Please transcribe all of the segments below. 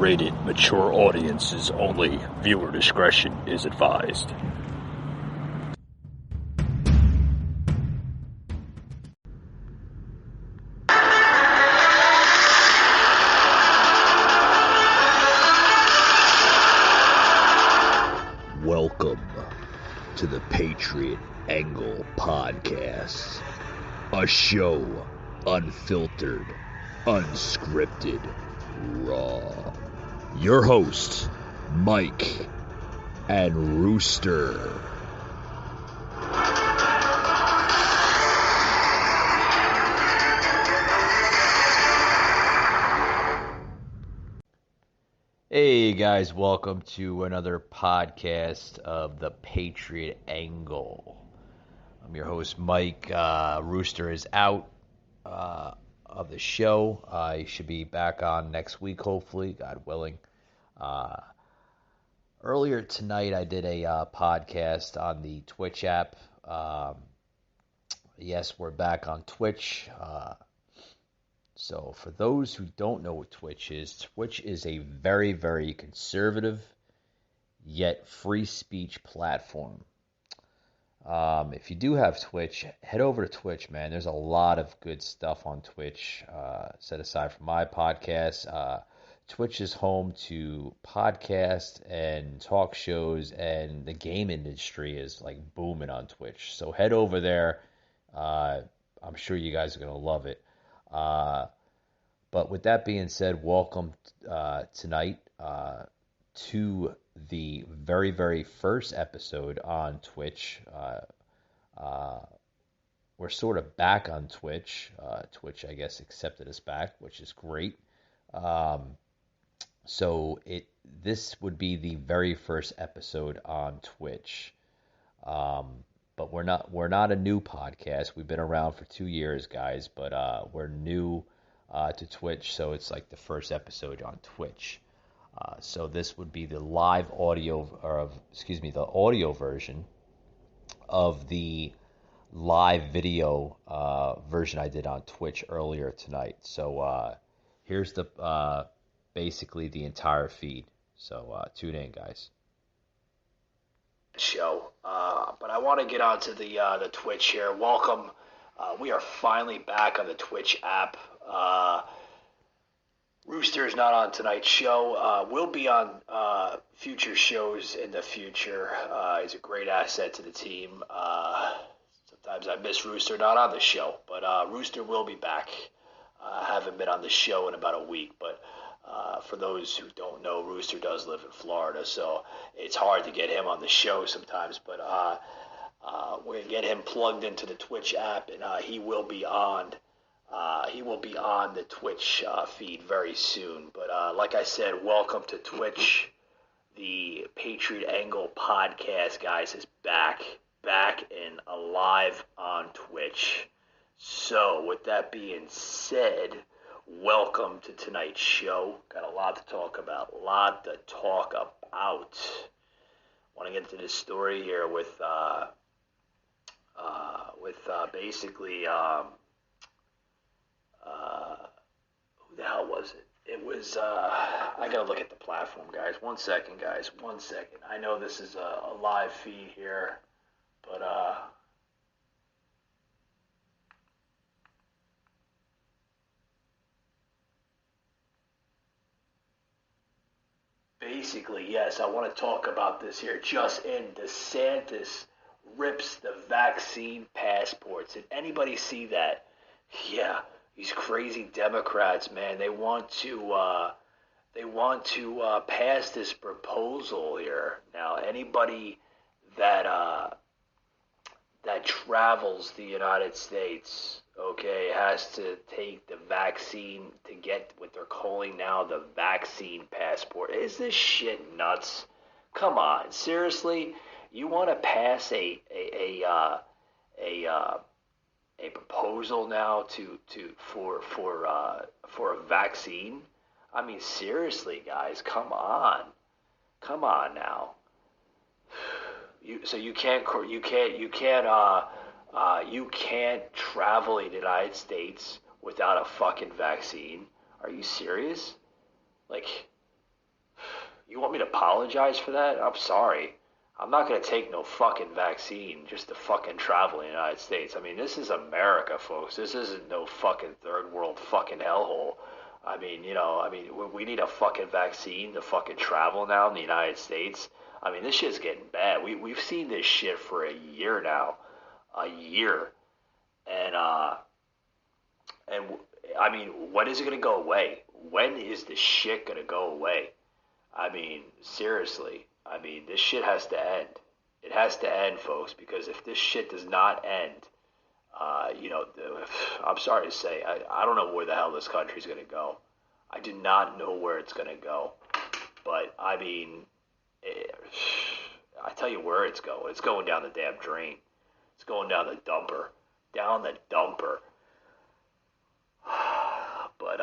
rated mature audiences only. Viewer discretion is advised. Welcome to the Patriot Angle Podcast, a show unfiltered, unscripted, raw. Your hosts, Mike and Rooster. Hey guys, welcome to another podcast of the Patriot Angle. I'm your host, Mike. Rooster is out of the show. He should be back on next week, hopefully, God willing. Earlier tonight, I did a podcast on the Twitch app. Yes, we're back on Twitch. So for those who don't know what Twitch is a very, very conservative yet free speech platform. If you do have Twitch, head over to Twitch, man. There's a lot of good stuff on Twitch. Set aside from my podcast, Twitch is home to podcasts and talk shows, and the game industry is like booming on Twitch. So head over there. I'm sure you guys are going to love it. But with that being said, welcome tonight to the very, very first episode on Twitch. We're sort of back on Twitch. Twitch, I guess, accepted us back, which is great. So this would be the very first episode on Twitch. But we're not a new podcast. We've been around for 2 years, guys, but we're new to Twitch, so it's like the first episode on Twitch. So this would be the live audio, the audio version of the live video version I did on Twitch earlier tonight. So here's the basically the entire feed. So tune in, guys. Show, but I want to get onto the Twitch here. Welcome. We are finally back on the Twitch app. Rooster is not on tonight's show. We'll be on future shows in the future. He's a great asset to the team. Sometimes I miss Rooster not on the show, but Rooster will be back. Haven't been on the show in about a week, but for those who don't know, Rooster does live in Florida, so it's hard to get him on the show sometimes, but we're going to get him plugged into the Twitch app, and he will be on the Twitch feed very soon. But like I said, welcome to Twitch. The Patriot Angle Podcast, guys, is back and alive on Twitch. So with that being said, welcome to tonight's show. Got a lot to talk about. Want to get into this story here with basically who the hell was it? It was I gotta look at the platform, guys. One second. I know this is a live feed here, but basically, yes, I want to talk about this here. Just in, DeSantis rips the vaccine passports. Did anybody see that? Yeah, these crazy Democrats, man. They want to pass this proposal here. Now, anybody that travels the United States, okay, has to take the vaccine to get what they're calling now the vaccine passport. Is this shit nuts? Come on, seriously? You want to pass a proposal now for a vaccine? I mean, seriously, guys, come on now. You can't travel in the United States without a fucking vaccine. Are you serious? Like, You want me to apologize for that? I'm sorry. I'm not going to take no fucking vaccine just to fucking travel in the United States. I mean, this is America, folks. This isn't no fucking third world fucking hellhole. I mean, we need a fucking vaccine to fucking travel now in the United States. I mean, this shit's getting bad. We've seen this shit for a year now. A year. And I mean, when is it going to go away? When is this shit going to go away? I mean, seriously. I mean, this shit has to end. It has to end, folks, because if this shit does not end, I'm sorry to say, I don't know where the hell this country's going to go. I do not know where it's going to go. But, I mean, I tell you where it's going. It's going down the damn drain. It's going down the dumper. Down the dumper. But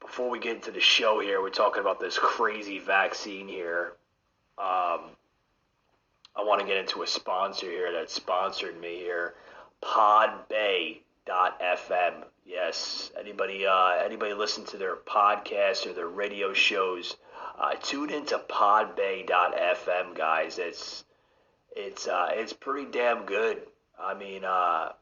before we get into the show here, we're talking about this crazy vaccine here. I want to get into a sponsor here that sponsored me here, podbay.fm. Yes, anybody listen to their podcasts or their radio shows, tune into podbay.fm, guys. It's pretty damn good. I mean, I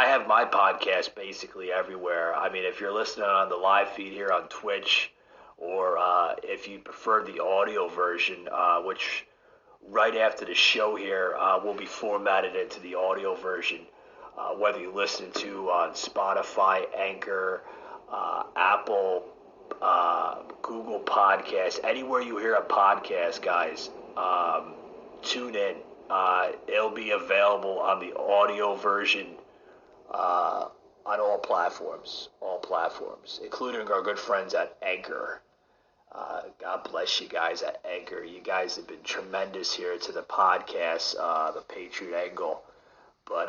have my podcast basically everywhere. I mean, if you're listening on the live feed here on Twitch, or if you prefer the audio version, which right after the show here will be formatted into the audio version, whether you listen to on Spotify, Anchor, Apple, Google Podcasts, anywhere you hear a podcast, guys, tune in. It'll be available on the audio version on all platforms, including our good friends at Anchor. God bless you guys at Anchor. You guys have been tremendous here to the podcast, the Patriot Angle. But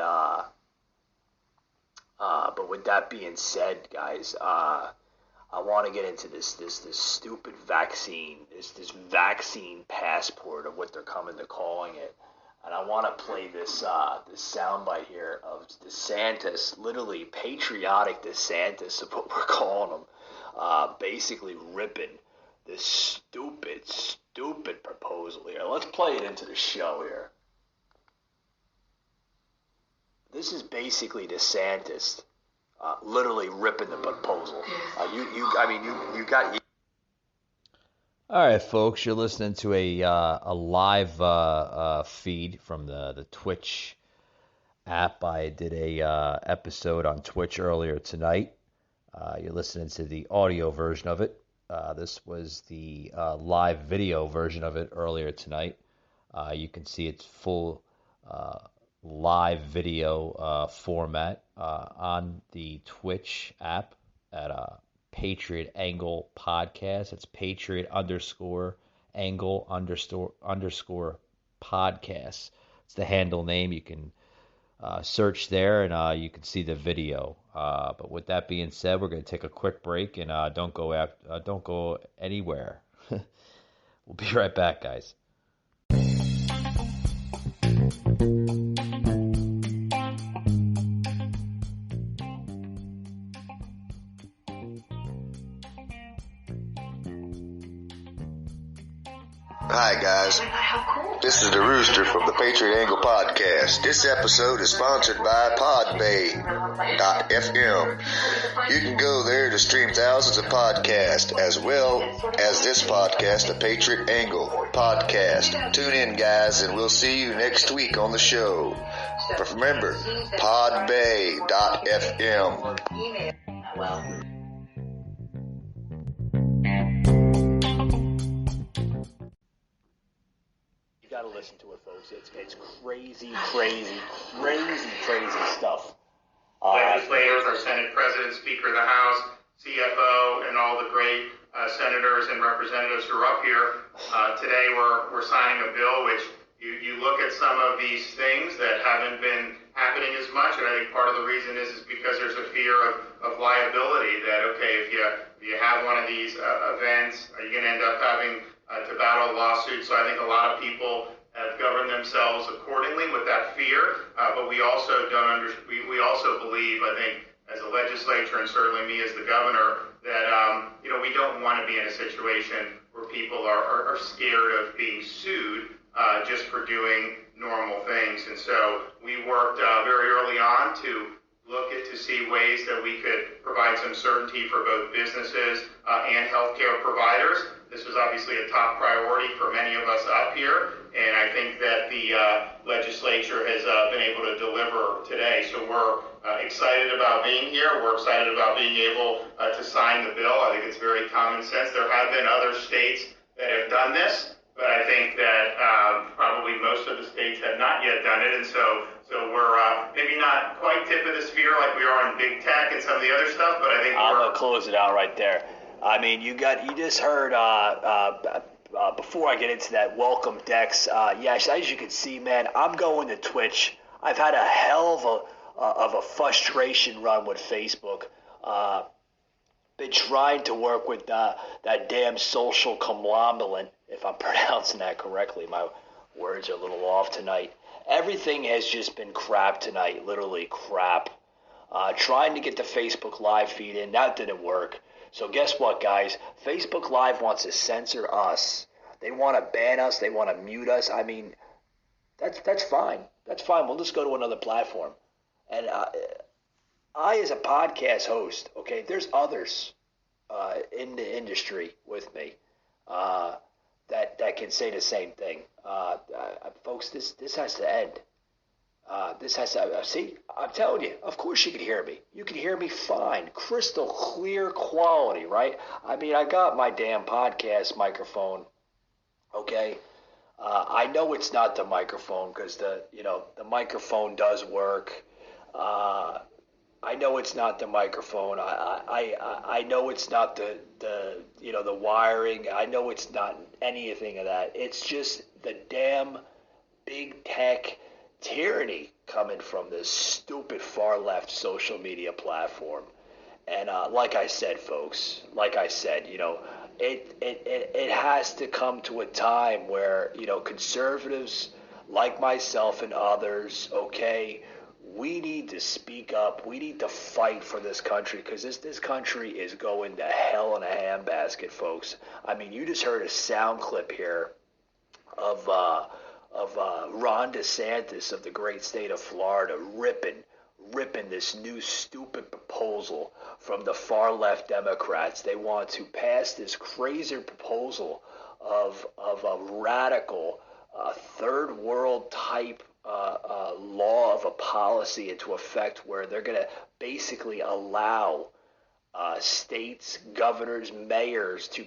with that being said, guys, I want to get into this stupid vaccine, this vaccine passport, of what they're coming to calling it. And I want to play this soundbite here of DeSantis, literally patriotic DeSantis, of what we're calling him, basically ripping this stupid proposal here. Let's play it into the show here. This is basically DeSantis, literally ripping the proposal. You got. All right, folks, you're listening to a live feed from the Twitch app. I did a episode on Twitch earlier tonight. You're listening to the audio version of it. This was the live video version of it earlier tonight. You can see its full live video format on the Twitch app at Patriot Angle Podcast. It's Patriot _Angle _ podcast. It's the handle name. You can search there and you can see the video. But with that being said, we're going to take a quick break and don't go anywhere. We'll be right back, guys. Hi guys, this is the Rooster from the Patriot Angle Podcast. This episode is sponsored by podbay.fm. You can go there to stream thousands of podcasts, as well as this podcast, the Patriot Angle Podcast. Tune in, guys, and we'll see you next week on the show. But remember, podbay.fm. To listen to it, folks. It's crazy stuff. Legislators, our Senate President, Speaker of the House, CFO, and all the great senators and representatives who are up here. Today we're signing a bill which you look at some of these things that haven't been happening as much, and I think part of the reason is because there's a fear of liability that, okay, if you have one of these events, are you going to end up having to battle a lawsuit? So I think a lot of people have governed themselves accordingly with that fear, but we also we also believe, I think, as a legislature, and certainly me as the governor, that we don't want to be in a situation where people are scared of being sued just for doing normal things. And so we worked very early on to look to see ways that we could provide some certainty for both businesses and healthcare providers. This was obviously a top priority for many of us up here, and I think that the legislature has been able to deliver today. So we're excited about being here. We're excited about being able to sign the bill. I think it's very common sense. There have been other states that have done this, but I think that probably most of the states have not yet done it, and so we're maybe not quite tip of the spear like we are in big tech and some of the other stuff, but I think I'm gonna close it out right there. I mean, you just heard before I get into that, welcome Dex. Yes, as you can see, man, I'm going to Twitch. I've had a hell of a frustration run with Facebook. Been trying to work with that damn social conglomerate, if I'm pronouncing that correctly. My words are a little off tonight. Everything has just been crap tonight, literally crap. Trying to get the Facebook Live feed in, that didn't work. So guess what, guys? Facebook Live wants to censor us. They want to ban us. They want to mute us. I mean, that's fine. That's fine. We'll just go to another platform. And I, as a podcast host, okay, there's others in the industry with me that can say the same thing. Folks, this has to end. This has to, see, I'm telling you, of course you can hear me. You can hear me fine, crystal clear quality, right? I mean, I got my damn podcast microphone, okay? I know it's not the microphone because the microphone does work. I know it's not the microphone. I know it's not the wiring. I know it's not anything of that. It's just the damn big tech tyranny coming from this stupid far left social media platform. And like I said, folks, it has to come to a time where, conservatives like myself and others, okay, we need to speak up. We need to fight for this country because this country is going to hell in a handbasket, folks. I mean, you just heard a sound clip here of Ron DeSantis of the great state of Florida ripping this new stupid proposal from the far left Democrats. They want to pass this crazy proposal of a radical third world type law of a policy into effect where they're going to basically allow states, governors, mayors to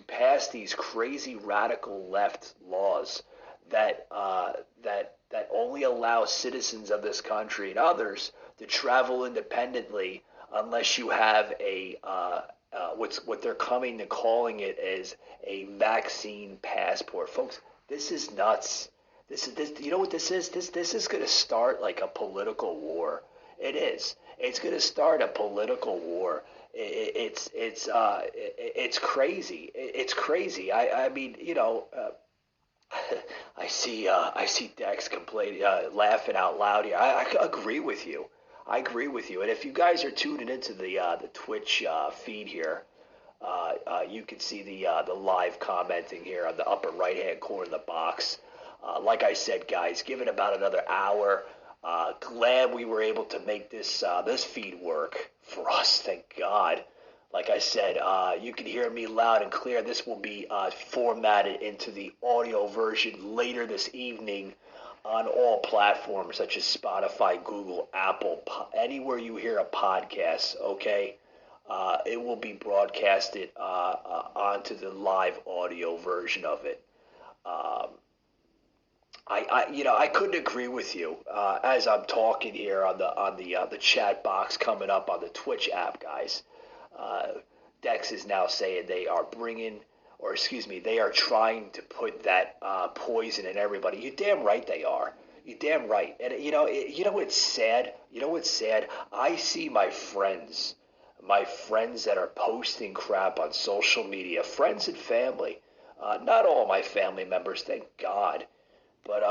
pass these crazy radical left laws that only allow citizens of this country and others to travel independently unless you have a what they're coming to calling it as a vaccine passport. Folks, this is nuts. This you know what this is? This is going to start like a political war. It is. It's going to start a political war. It's crazy. It's crazy. I mean, I see Dex complaining, laughing out loud here. I agree with you. And if you guys are tuning into the Twitch feed here, you can see the live commenting here on the upper right hand corner of the box. Like I said, guys, give it about another hour. Glad we were able to make this feed work for us. Thank God. Like I said, you can hear me loud and clear. This will be formatted into the audio version later this evening on all platforms such as Spotify, Google, Apple, anywhere you hear a podcast, okay? It will be broadcasted onto the live audio version of it. I couldn't agree with you as I'm talking here on the chat box coming up on the Twitch app, guys. Dex is now saying they are trying to put that poison in everybody. You're damn right they are. You're damn right. And you know what's sad? I see my friends that are posting crap on social media, friends and family. Not all my family members, thank God. But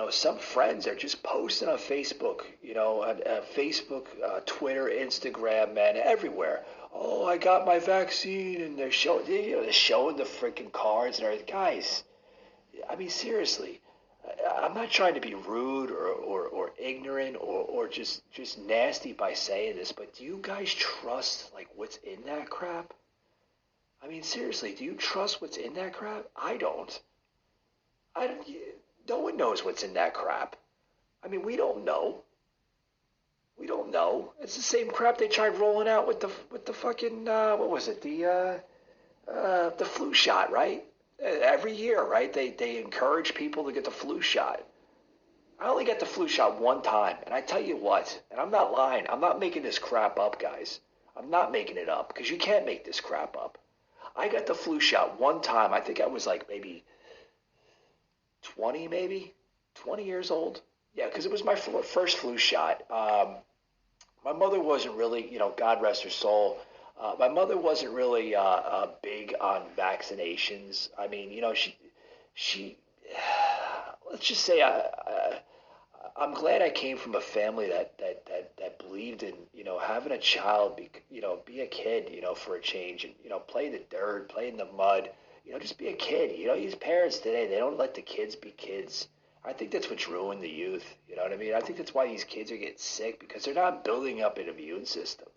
some friends are just posting on Facebook, on Facebook, Twitter, Instagram, man, everywhere. Oh, I got my vaccine, and they're showing the freaking cards and everything. Guys, I mean, seriously, I'm not trying to be rude or ignorant or just nasty by saying this, but do you guys trust like what's in that crap? I mean, seriously, do you trust what's in that crap? I don't. I don't. No one knows what's in that crap. I mean, we don't know. We don't know. It's the same crap they tried rolling out with the fucking what was it, the flu shot, right? Every year, right? They encourage people to get the flu shot. I only got the flu shot one time, and I tell you what, and I'm not lying. I'm not making this crap up, guys. I'm not making it up because you can't make this crap up. I got the flu shot one time. I think I was like maybe 20, 20 years old. Yeah, because it was my first flu shot. My mother wasn't really, God rest her soul. My mother wasn't really big on vaccinations. I mean, she let's just say I'm glad I came from a family that believed in, having a child be a kid, for a change, and play in the dirt, play in the mud, just be a kid. These parents today, they don't let the kids be kids. I think that's what's ruined the youth. You know what I mean? I think that's why these kids are getting sick, because they're not building up an immune system.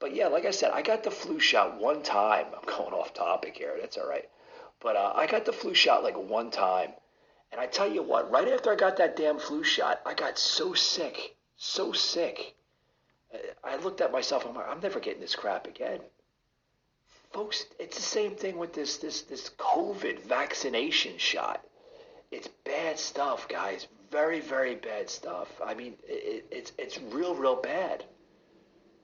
But yeah, like I said, I got the flu shot one time. I'm going off topic here. That's all right. But I got the flu shot like one time. And I tell you what, right after I got that damn flu shot, I got so sick. So sick. I looked at myself. I'm like, I'm never getting this crap again. Folks, it's the same thing with this COVID vaccination shot. It's bad stuff, guys. Very, very bad stuff. I mean, it's real bad.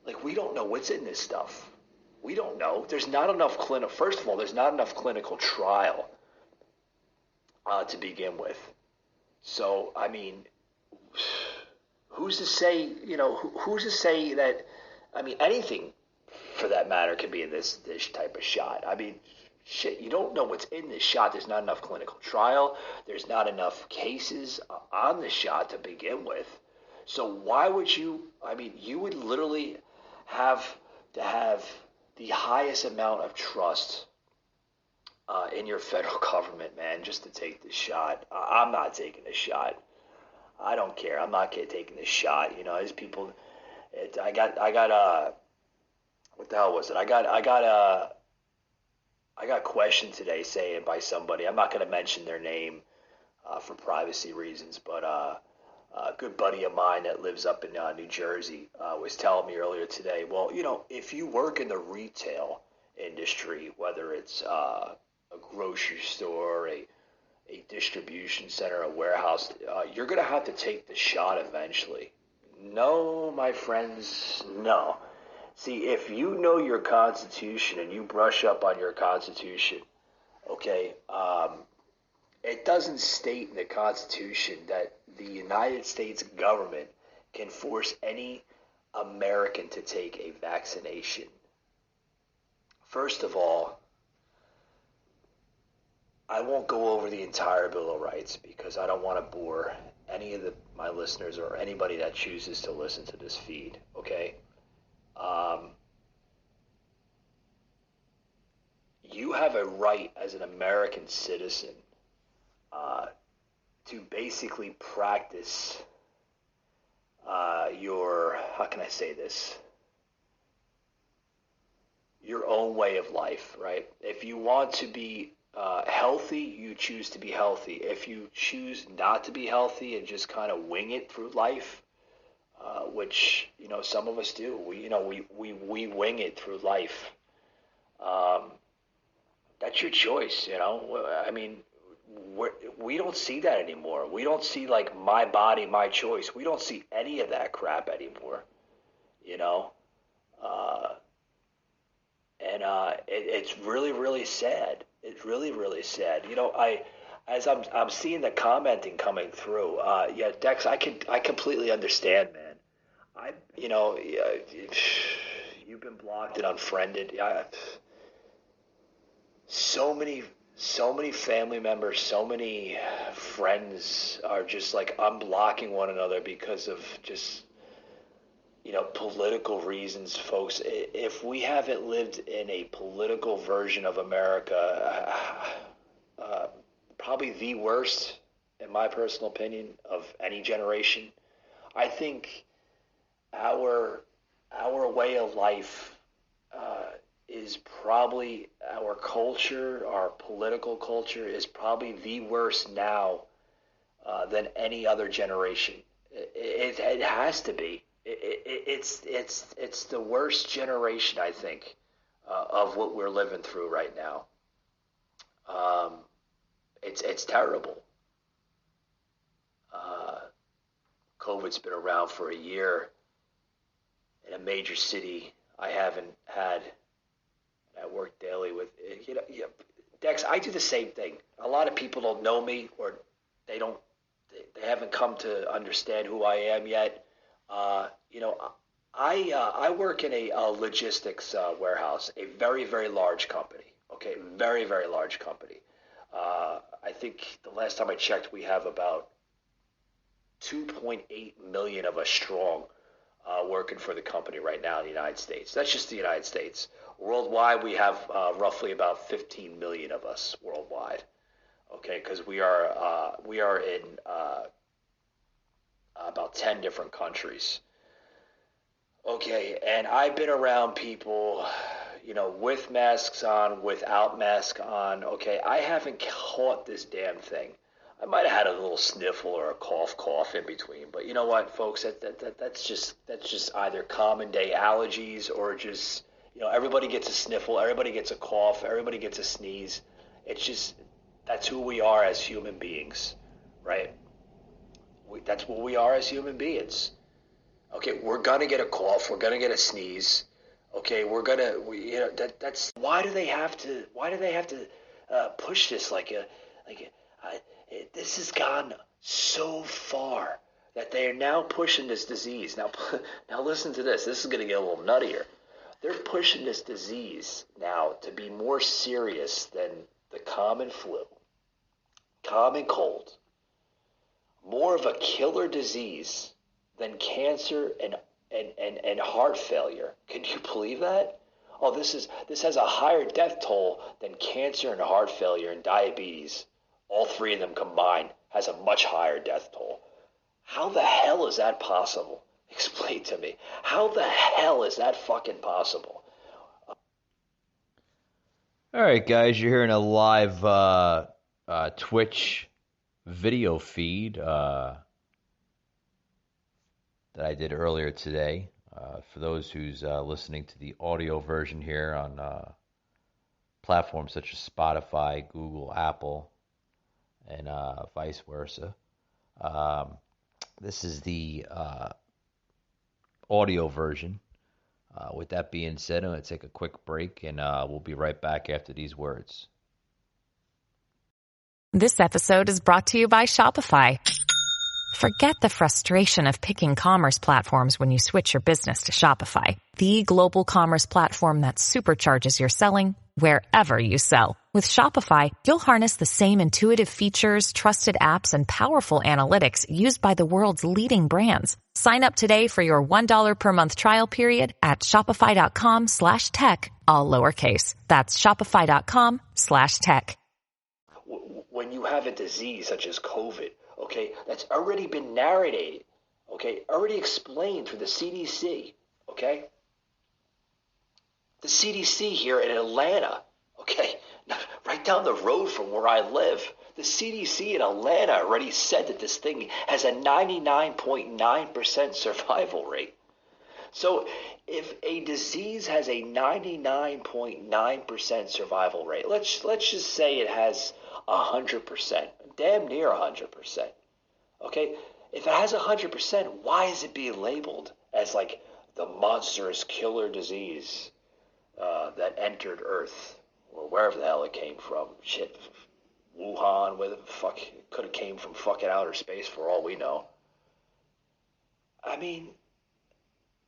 Like, we don't know what's in this stuff. We don't know. There's not enough First of all, there's not enough clinical trial to begin with. So, I mean, who's to say? Who's to say that? I mean, anything for that matter can be in this type of shot. I mean, shit, you don't know what's in this shot. There's not enough clinical trial. There's not enough cases on the shot to begin with. So why would you? I mean, you would literally have to have the highest amount of trust in your federal government, man, just to take the shot. I'm not taking the shot. I don't care. I'm not taking the shot. There's people. I got what the hell was it? I got questioned today saying by somebody. I'm not going to mention their name for privacy reasons, but a good buddy of mine that lives up in New Jersey was telling me earlier today, well, if you work in the retail industry, whether it's a grocery store, a distribution center, a warehouse, you're going to have to take the shot eventually. No, my friends, no. See, if you know your Constitution and you brush up on your Constitution, okay, it doesn't state in the Constitution that the United States government can force any American to take a vaccination. First of all, I won't go over the entire Bill of Rights because I don't want to bore any of my listeners or anybody that chooses to listen to this feed, okay? You have a right as an American citizen to basically practice how can I say this? Your own way of life, right? If you want to be healthy, you choose to be healthy. If you choose not to be healthy and just kind of wing it through life, which some of us do, we wing it through life. That's your choice, I mean, we don't see that anymore. We don't see like my body, my choice. We don't see any of that crap anymore, and it's really, really sad. It's really, really sad. As I'm seeing the commenting coming through. Yeah, Dex, I completely understand, man. You've been blocked and unfriended. So many so many family members, so many friends are just like unblocking one another because of just, political reasons, folks. If we haven't lived in a political version of America, probably the worst, in my personal opinion, of any generation. I think our way of life is probably, our culture, our political culture is probably the worst now than any other generation. It has to be. It's the worst generation, I think, of what we're living through right now. It's terrible. COVID's been around for a year. In a major city I haven't had. I work daily with, Dex, I do the same thing. A lot of people don't know me, or they haven't come to understand who I am yet. I work in a logistics warehouse, a very, very large company. Okay, very, very large company. I think the last time I checked, we have about 2.8 million of us strong working for the company right now in the United States. That's just the United States. Worldwide, we have roughly about 15 million of us worldwide. Okay, because we are in about 10 different countries. Okay, and I've been around people, with masks on, without mask on. Okay, I haven't caught this damn thing. I might have had a little sniffle or a cough in between, but you know what, folks? That's just either common day allergies or just, everybody gets a sniffle, everybody gets a cough, everybody gets a sneeze. It's just, that's who we are as human beings, right? That's what we are as human beings. Okay, we're gonna get a cough, we're gonna get a sneeze. Okay, that's why do they have to push this this has gone so far that they are now pushing this disease. Now listen to this. This is going to get a little nuttier. They're pushing this disease now to be more serious than the common flu, common cold, more of a killer disease than cancer and heart failure. Can you believe that? Oh, this has a higher death toll than cancer and heart failure and diabetes. All three of them combined has a much higher death toll. How the hell is that possible? Explain to me. How the hell is that fucking possible? All right, guys, you're hearing a live Twitch video feed that I did earlier today. For those who's listening to the audio version here on platforms such as Spotify, Google, Apple, and vice versa. This is the audio version. With that being said, I'm going to take a quick break, and we'll be right back after these words. This episode is brought to you by Shopify. Forget the frustration of picking commerce platforms when you switch your business to Shopify, the global commerce platform that supercharges your selling wherever you sell. With Shopify, you'll harness the same intuitive features, trusted apps, and powerful analytics used by the world's leading brands. Sign up today for your $1 per month trial period at shopify.com/tech, all lowercase. That's shopify.com/tech. When you have a disease such as COVID, okay, that's already been narrated, okay, already explained through the CDC, okay? The CDC here in Atlanta, okay, right down the road from where I live, the CDC in Atlanta already said that this thing has a 99.9% survival rate. So if a disease has a 99.9% survival rate, let's just say it has 100%, damn near 100%. Okay, if it has 100%, why is it being labeled as like the monstrous killer disease that entered Earth, or wherever the hell it came from? Shit, Wuhan, where the fuck it could have came from fucking outer space for all we know. I mean,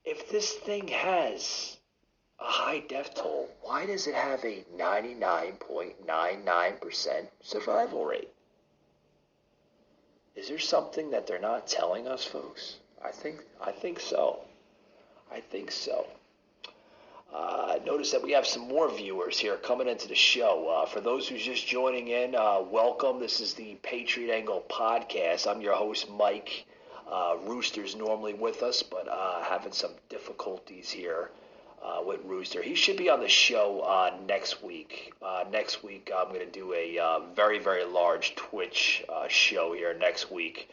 if this thing has a high death toll, why does it have a 99.99% survival rate? Is there something that they're not telling us, folks? I think so. I think so. Notice that we have some more viewers here coming into the show. For those who's just joining in, welcome. This is the Patriot Angle podcast. I'm your host, Mike. Rooster's normally with us, but having some difficulties here with Rooster. He should be on the show next week. Next week, I'm going to do a very, very large Twitch show here next week.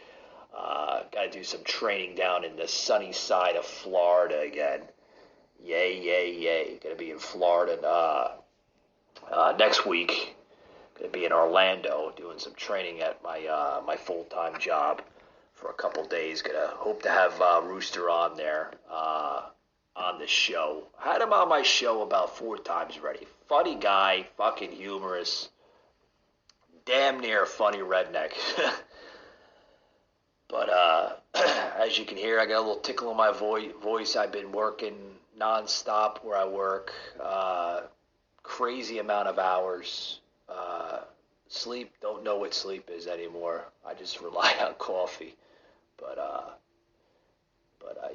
Got to do some training down in the sunny side of Florida again. Yay, yay, yay. Going to be in Florida next week. Going to be in Orlando doing some training at my full-time job for a couple days. Going to hope to have Rooster on there on the show. Had him on my show about 4 times already. Funny guy, fucking humorous, damn near funny redneck. But as you can hear, I got a little tickle in my voice. I've been working non-stop where I work. Crazy amount of hours. Sleep, don't know what sleep is anymore. I just rely on coffee. But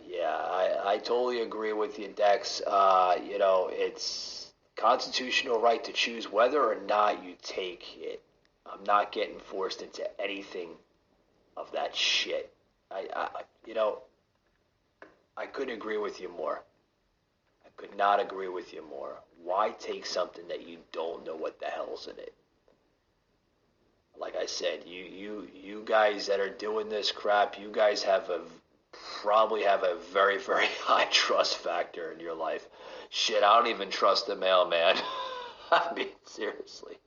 yeah, I totally agree with you, Dex. It's constitutional right to choose whether or not you take it. I'm not getting forced into anything of that shit. I couldn't agree with you more. I could not agree with you more. Why take something that you don't know what the hell's in it? Like I said, you guys that are doing this crap, you guys probably have a very, very high trust factor in your life. Shit, I don't even trust the mailman. I mean, seriously.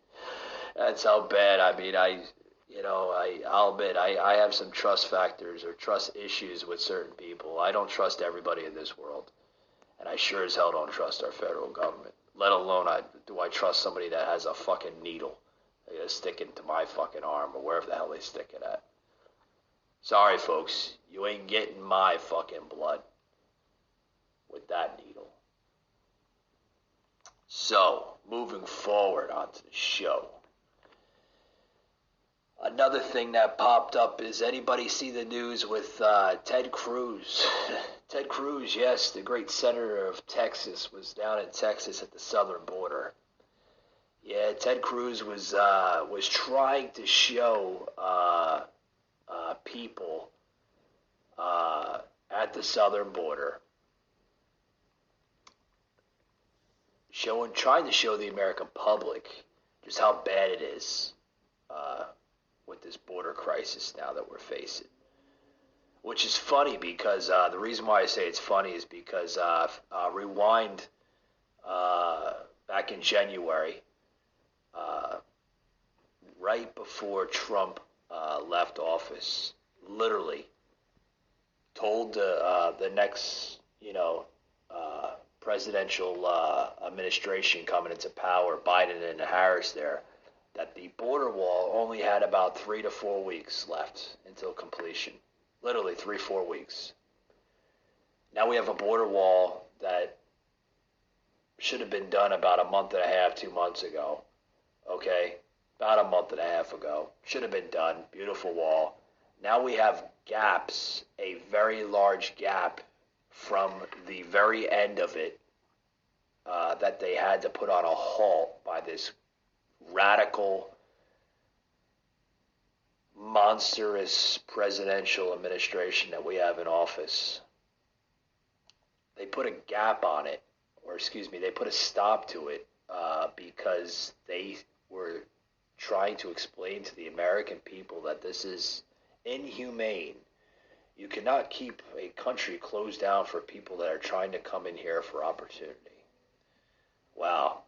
That's how bad. I mean, I'll admit I have some trust factors or trust issues with certain people. I don't trust everybody in this world. And I sure as hell don't trust our federal government. Let alone do I trust somebody that has a fucking needle stick into my fucking arm or wherever the hell they stick it at. Sorry, folks. You ain't getting my fucking blood with that needle. So, moving forward onto the show. Another thing that popped up is, anybody see the news with Ted Cruz? Ted Cruz, yes, the great senator of Texas, was down in Texas at the southern border. Yeah, Ted Cruz was trying to show people at the southern border, trying to show the American public just how bad it is with this border crisis now that we're facing. Which is funny because the reason why I say it's funny is because rewind back in January, right before Trump left office, literally told the next, presidential administration coming into power, Biden and Harris there, that the border wall only had about 3 to 4 weeks left until completion. Literally 3-4 weeks. Now we have a border wall that should have been done about a month and a half, 2 months ago. Okay? About a month and a half ago. Should have been done. Beautiful wall. Now we have gaps, a very large gap from the very end of it that they had to put on a halt by this radical, monstrous presidential administration that we have in office. They put a gap on it, they put a stop to it because they were trying to explain to the American people that this is inhumane. You cannot keep a country closed down for people that are trying to come in here for opportunity. Wow.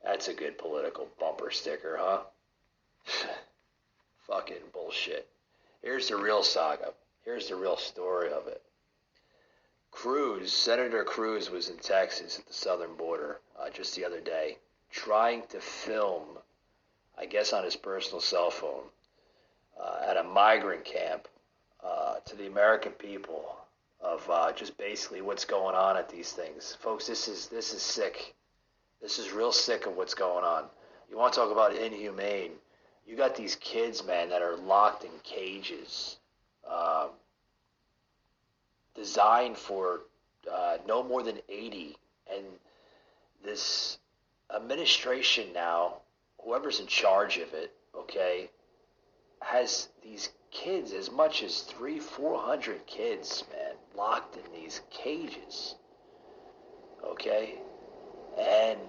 That's a good political bumper sticker, huh? Fucking bullshit. Here's the real saga. Here's the real story of it. Senator Cruz was in Texas at the southern border just the other day, trying to film, I guess on his personal cell phone, at a migrant camp to the American people just basically what's going on at these things, folks. This is sick. This is real sick of what's going on. You want to talk about inhumane? You got these kids, man, that are locked in cages, designed for no more than 80, and this administration now, whoever's in charge of it, okay, has these kids, as much as 300-400 kids, man, locked in these cages, okay, and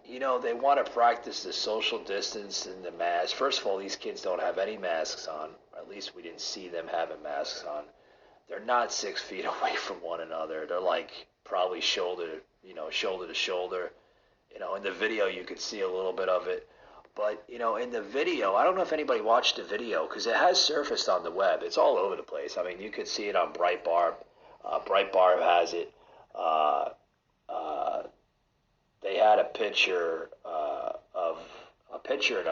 you know, they want to practice the social distance and the mask. First of all, these kids don't have any masks on, or at least we didn't see them having masks on. They're not 6 feet away from one another. They're like probably shoulder to shoulder. You know, in the video you could see a little bit of it. But, you know, in the video, I don't know if anybody watched the video because it has surfaced on the web. It's all over the place. I mean, you could see it on Breitbart. Breitbart has it. They had a picture of a picture in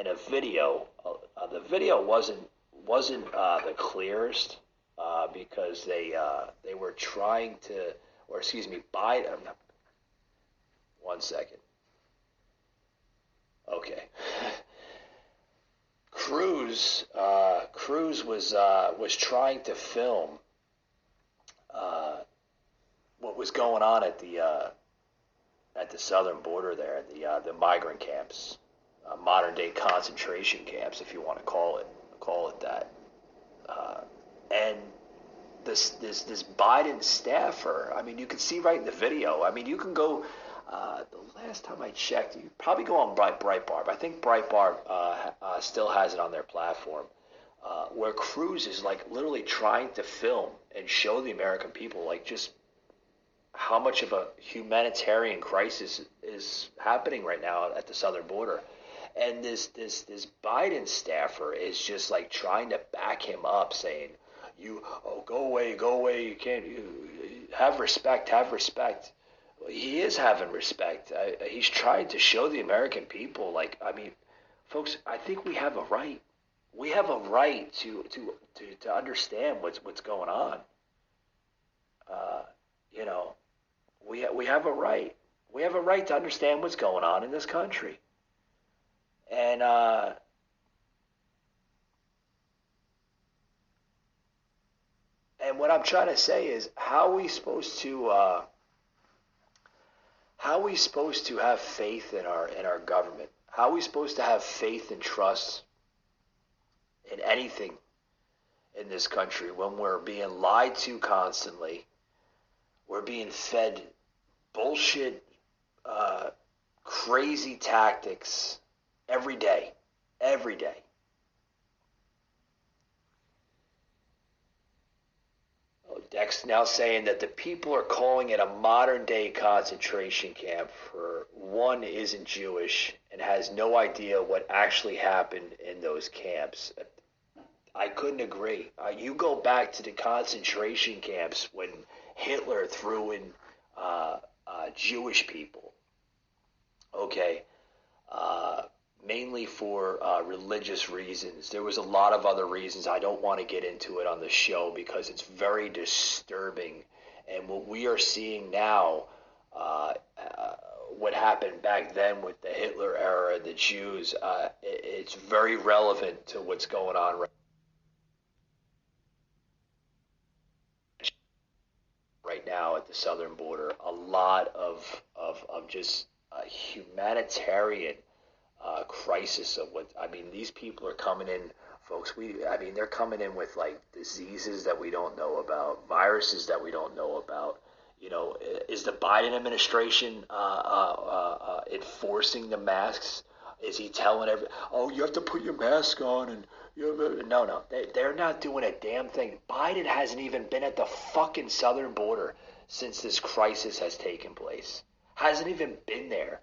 a video. The video wasn't the clearest because they were trying to, or excuse me, Biden. One second. Okay. Cruz was trying to film what was going on at the southern border there, the migrant camps, modern day concentration camps, if you want to call it that. And this Biden staffer, I mean, you can see right in the video. I mean, you can go. The last time I checked, you probably go on Breitbart. I think Breitbart still has it on their platform, where Cruz is like literally trying to film and show the American people like just how much of a humanitarian crisis is happening right now at the southern border. And this Biden staffer is just like trying to back him up, saying, go away, you can't, have respect. Well, he is having respect. He's trying to show the American people, like, I mean, folks, I think we have a right. We have a right to understand what's going on. You know, we have a right. We have a right to understand what's going on in this country. And what I'm trying to say is, how are we supposed to have faith in our government? How are we supposed to have faith and trust in anything in this country when we're being lied to constantly? We're being fed bullshit, crazy tactics every day. Dex now saying that the people are calling it a modern day concentration camp for one isn't Jewish and has no idea what actually happened in those camps. I couldn't agree. You go back to the concentration camps when Hitler threw in Jewish people, okay, mainly for religious reasons. There was a lot of other reasons. I don't want to get into it on the show because it's very disturbing. And what we are seeing now, what happened back then with the Hitler era, the Jews, it's very relevant to what's going on right now at the southern border. A lot of just humanitarian crisis of what, I mean, these people are coming in, folks. They're coming in with like diseases that we don't know about, viruses that we don't know about. You know, is the Biden administration enforcing the masks? Is he telling you have to put your mask on? And no, they're not doing a damn thing. Biden hasn't even been at the fucking southern border since this crisis has taken place. Hasn't even been there.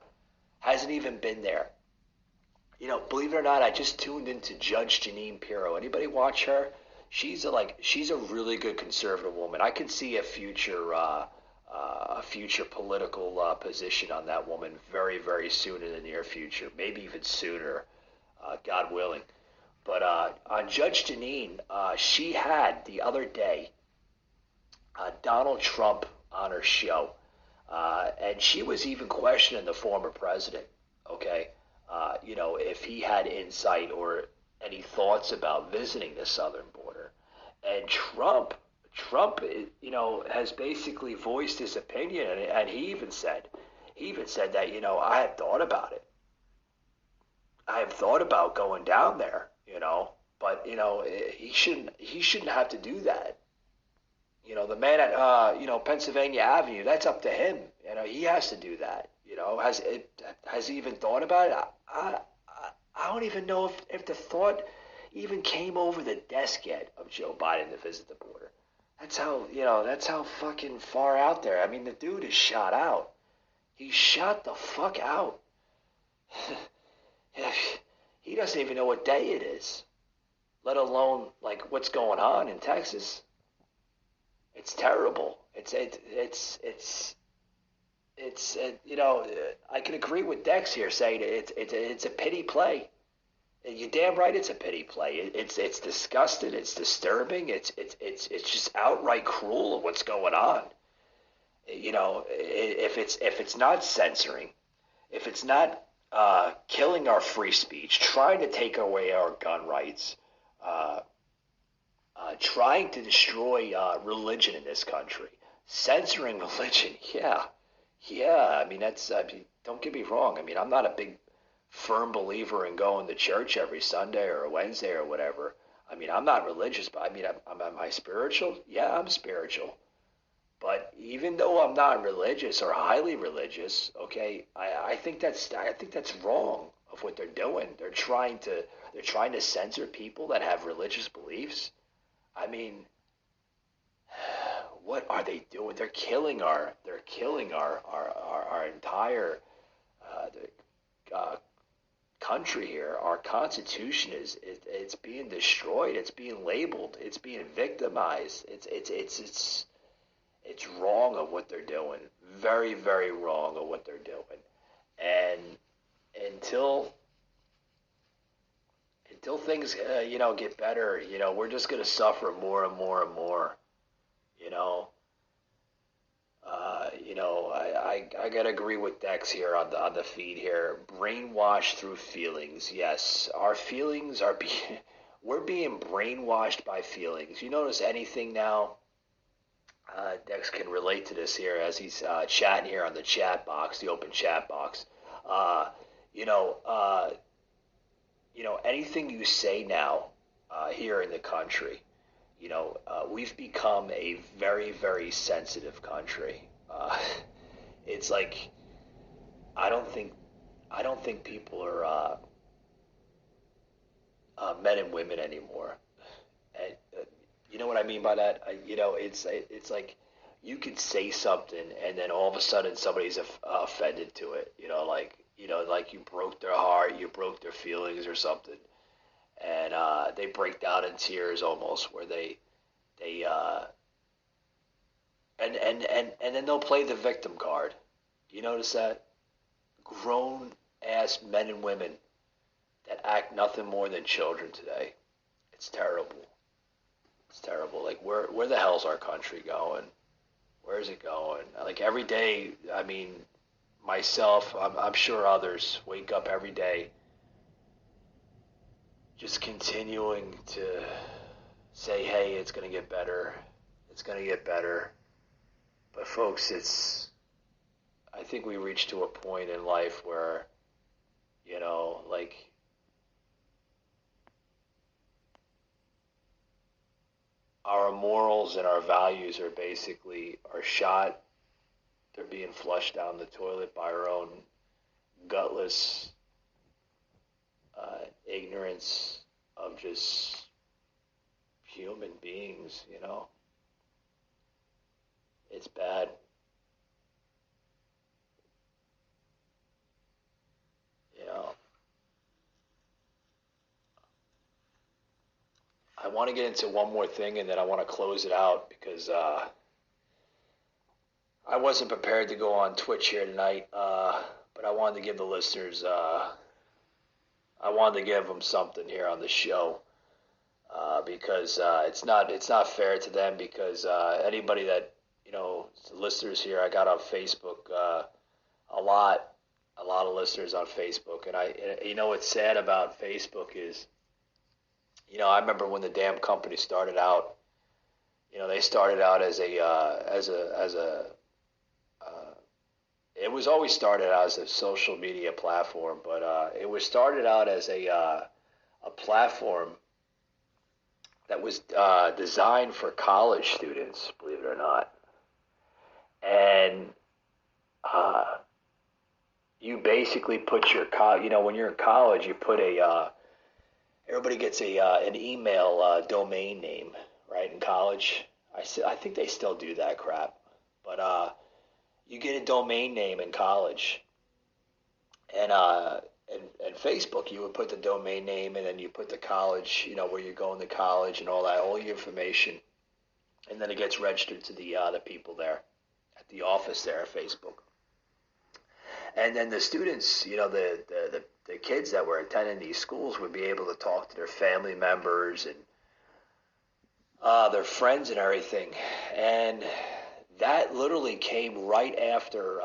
You know, believe it or not, I just tuned into Judge Jeanine Pirro. Anybody watch her? She's a really good conservative woman. I can see a future political position on that woman very, very soon in the near future, maybe even sooner, God willing. But on Judge Jeanine, she had the other day Donald Trump on her show, and she was even questioning the former president. Okay, if he had insight or any thoughts about visiting the southern border, and Trump, has basically voiced his opinion, and he even said that I have thought about it. I have thought about going down there, but he shouldn't have to do that. The man at Pennsylvania Avenue, that's up to him. He has to do that. Has he even thought about it? I don't even know if the thought even came over the desk yet of Joe Biden to visit the border. That's how fucking far out there. I mean, the dude is shot out. He's shot the fuck out. He doesn't even know what day it is, let alone like what's going on in Texas. It's terrible. I can agree with Dex here saying it's a pity play. You're damn right, it's a pity play. It's disgusting. It's disturbing. It's just outright cruel of what's going on. If it's not censoring, if it's not killing our free speech, trying to take away our gun rights, trying to destroy religion in this country, censoring religion, yeah. I mean, don't get me wrong. I mean, I'm not a big firm believer in going to church every Sunday or Wednesday or whatever. I mean, I'm not religious, but I mean, am I spiritual? Yeah, I'm spiritual. But even though I'm not religious or highly religious, okay, I think that's wrong of what they're doing. They're trying to censor people that have religious beliefs. I mean, what are they doing? They're killing our entire country here. Our Constitution it's being destroyed. It's being labeled. It's being victimized. It's wrong of what they're doing. Very, very wrong of what they're doing. And until things get better, we're just gonna suffer more and more and more. I gotta agree with Dex here on the feed here. Brainwashed through feelings. Yes, our feelings are we're being brainwashed by feelings. You notice anything now? Dex can relate to this here as he's chatting here on the chat box, the open chat box. Anything you say now here in the country, we've become a very, very sensitive country. It's like I don't think people are men and women anymore. And you know what I mean by that? It's like you could say something and then all of a sudden somebody's offended to it. Like you broke their heart, you broke their feelings or something, and they break down in tears almost, where they and then they'll play the victim card. You notice that? Grown ass men and women that act nothing more than children today. It's terrible. It's terrible. Like where the hell's our country going? Where's it going? Like every day, I mean, myself, I'm sure others wake up every day just continuing to say, hey, it's going to get better. It's going to get better. But folks, I think we reached to a point in life where, like, our morals and our values are shot. They're being flushed down the toilet by our own gutless ignorance of just human beings, It's bad. I want to get into one more thing and then I want to close it out because I wasn't prepared to go on Twitch here tonight, but I wanted to give the listeners I wanted to give them something here on the show because it's not fair to them because anybody that listeners here I got on Facebook a lot of listeners on Facebook, and what's sad about Facebook is I remember when the damn company started out. They started out as a it was always started out as a social media platform, but it was started out as a platform that was designed for college students, believe it or not. And you basically put your when you're in college, you put everybody gets an email domain name, right? In college, I think they still do that crap, but you get a domain name in college, and Facebook, you would put the domain name, and then you put the college, where you're going to college and all that, all your information, and then it gets registered to the people there at the office there at Facebook. And then the students, the kids that were attending these schools would be able to talk to their family members and their friends and everything. And that literally came right after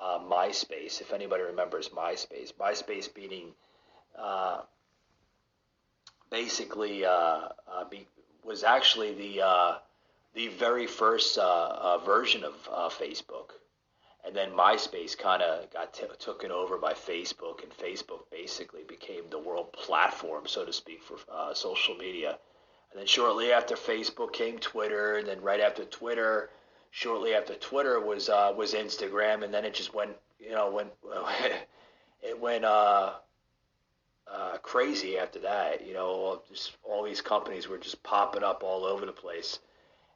MySpace, if anybody remembers MySpace. MySpace being basically was actually the very first version of Facebook. And then MySpace kind of got taken over by Facebook, and Facebook basically became the world platform, so to speak, for social media. And then shortly after Facebook came Twitter, and then right after Twitter, shortly after Twitter was Instagram, and then it just went crazy after that. Just all these companies were just popping up all over the place.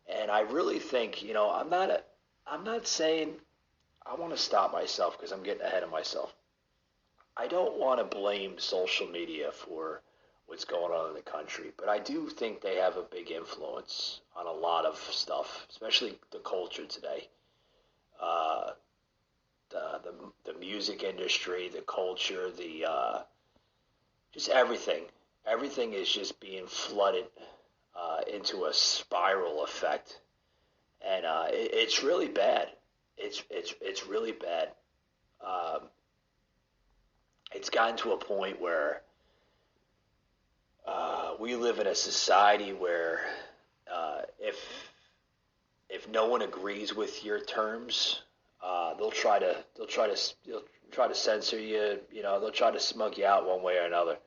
And I really think, I'm not saying. I want to stop myself because I'm getting ahead of myself. I don't want to blame social media for what's going on in the country, but I do think they have a big influence on a lot of stuff, especially the culture today. The music industry, the culture, just everything. Everything is just being flooded into a spiral effect, and it's really bad. It's really bad. It's gotten to a point where we live in a society where if no one agrees with your terms, they'll try to censor you. They'll try to smug you out one way or another,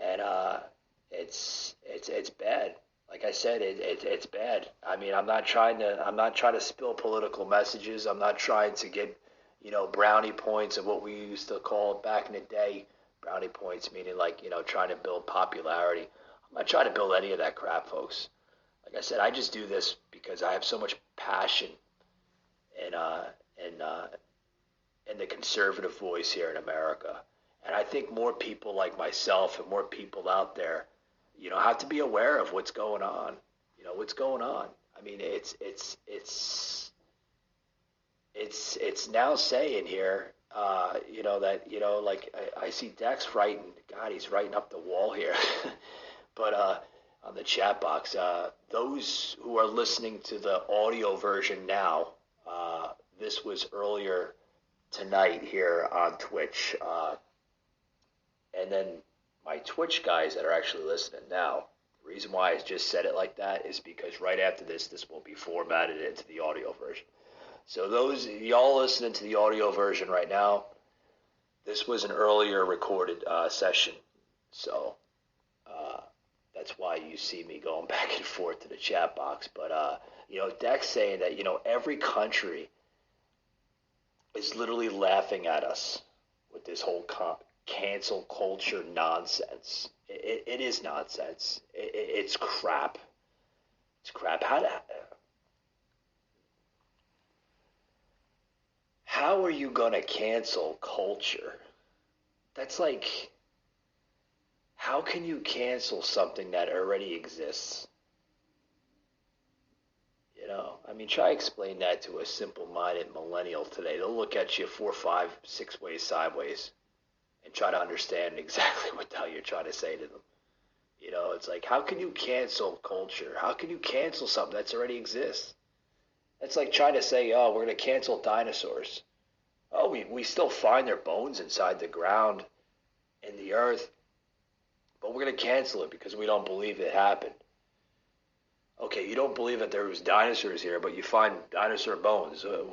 and it's bad. Like I said, it's bad. I mean, I'm not trying to spill political messages. I'm not trying to get, brownie points of what we used to call back in the day. Brownie points meaning like, trying to build popularity. I'm not trying to build any of that crap, folks. Like I said, I just do this because I have so much passion in the conservative voice here in America. And I think more people like myself and more people out there have to be aware of what's going on. What's going on. I mean, it's now saying here, that, like I see Dex writing. God, he's writing up the wall here. But on the chat box, those who are listening to the audio version now, this was earlier tonight here on Twitch, and then my Twitch guys that are actually listening now, the reason why I just said it like that is because right after this will be formatted into the audio version. So those y'all listening to the audio version right now, this was an earlier recorded session. So that's why you see me going back and forth to the chat box. But, Dex saying that, every country is literally laughing at us with this whole cancel culture nonsense. It is nonsense. It's crap. It's crap. How are you going to cancel culture? That's like, how can you cancel something that already exists? Try explain that to a simple-minded millennial today. They'll look at you 4, 5, 6 ways sideways and try to understand exactly what the hell you're trying to say to them. You know, it's like, how can you cancel culture? How can you cancel something that's already exists? It's like trying to say, oh, we're going to cancel dinosaurs. Oh, we still find their bones inside the ground in the earth, but we're going to cancel it because we don't believe it happened. Okay, you don't believe that there was dinosaurs here, but you find dinosaur bones. I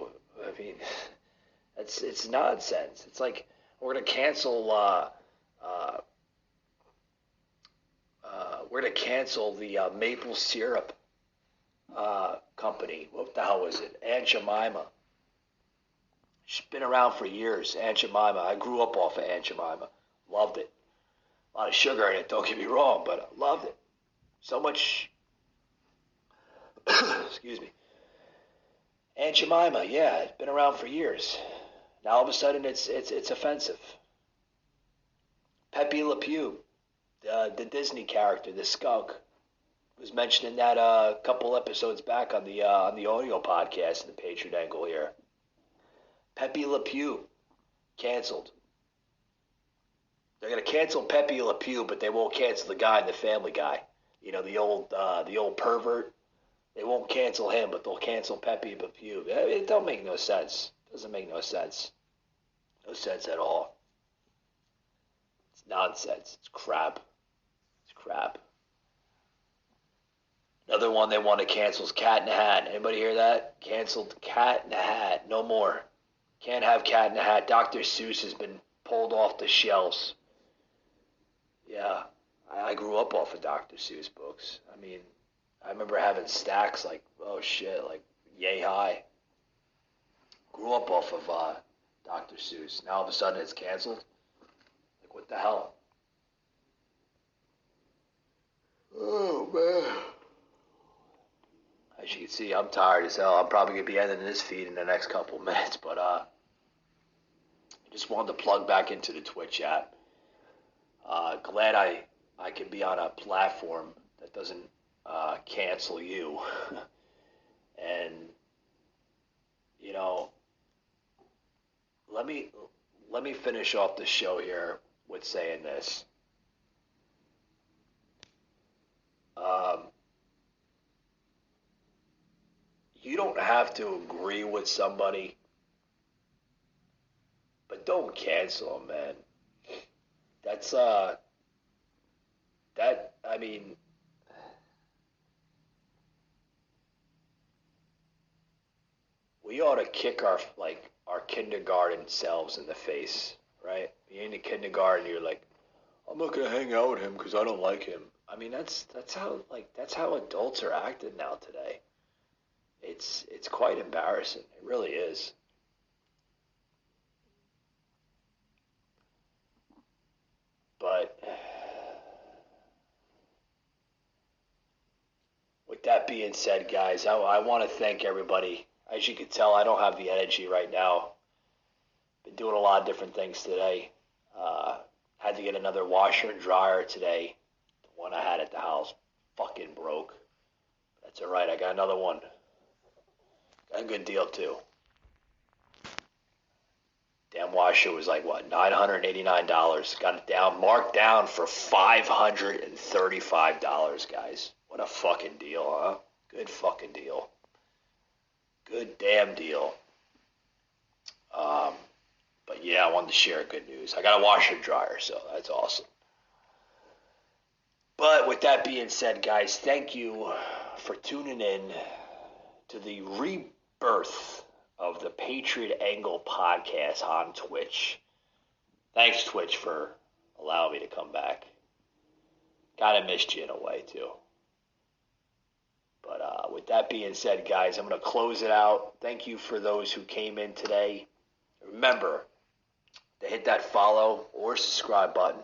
mean, it's nonsense. It's like we're going to cancel the maple syrup company. What the hell was it? Aunt Jemima. She's been around for years. Aunt Jemima. I grew up off of Aunt Jemima. Loved it. A lot of sugar in it, don't get me wrong, but I loved it. So much. Excuse me. Aunt Jemima, yeah, it's been around for years. Now all of a sudden it's offensive. Pepe Le Pew, the Disney character, the skunk, was mentioned in that couple episodes back on the audio podcast in the Patriot Angle here. Pepe Le Pew, canceled. They're gonna cancel Pepe Le Pew, but they won't cancel the guy in the Family Guy. You know, the old pervert. They won't cancel him, but they'll cancel Pepe Le Pew. It don't make no sense. It doesn't make no sense. No sense at all. It's nonsense. It's crap. It's crap. Another one they want to cancel is Cat in the Hat. Anybody hear that? Canceled Cat in the Hat. No more. Can't have Cat in the Hat. Dr. Seuss has been pulled off the shelves. Yeah, I grew up off of Dr. Seuss books. I mean, I remember having stacks like, oh shit, like yay high. Grew up off of Dr. Seuss. Now all of a sudden it's canceled. Like, what the hell? Oh man. As you can see, I'm tired as hell. I'm probably gonna be ending this feed in the next couple minutes, but I just wanted to plug back into the Twitch app. Glad I can be on a platform that doesn't cancel you. And you know, let me finish off the show here with saying this. You don't have to agree with somebody, but don't cancel them, man. That's I mean, we ought to kick our kindergarten selves in the face, right? You're in the kindergarten, you're like, I'm not gonna hang out with him because I don't like him. I mean, that's how adults are acting now today. It's quite embarrassing. It really is. But with that being said, guys, I want to thank everybody. As you can tell, I don't have the energy right now. Been doing a lot of different things today. Had to get another washer and dryer today. The one I had at the house fucking broke. That's all right. I got another one. Got a good deal too. Damn washer was like what, $989. Got it down, marked down for $535, guys. What a fucking deal, huh? Good fucking deal. Good damn deal. But yeah, I wanted to share good news. I got a washer and dryer, so that's awesome. But with that being said, guys, thank you for tuning in to the rebirth of the Patriot Angle podcast on Twitch. Thanks, Twitch, for allowing me to come back. Kind of missed you in a way, too. But with that being said, guys, I'm going to close it out. Thank you for those who came in today. Remember to hit that follow or subscribe button.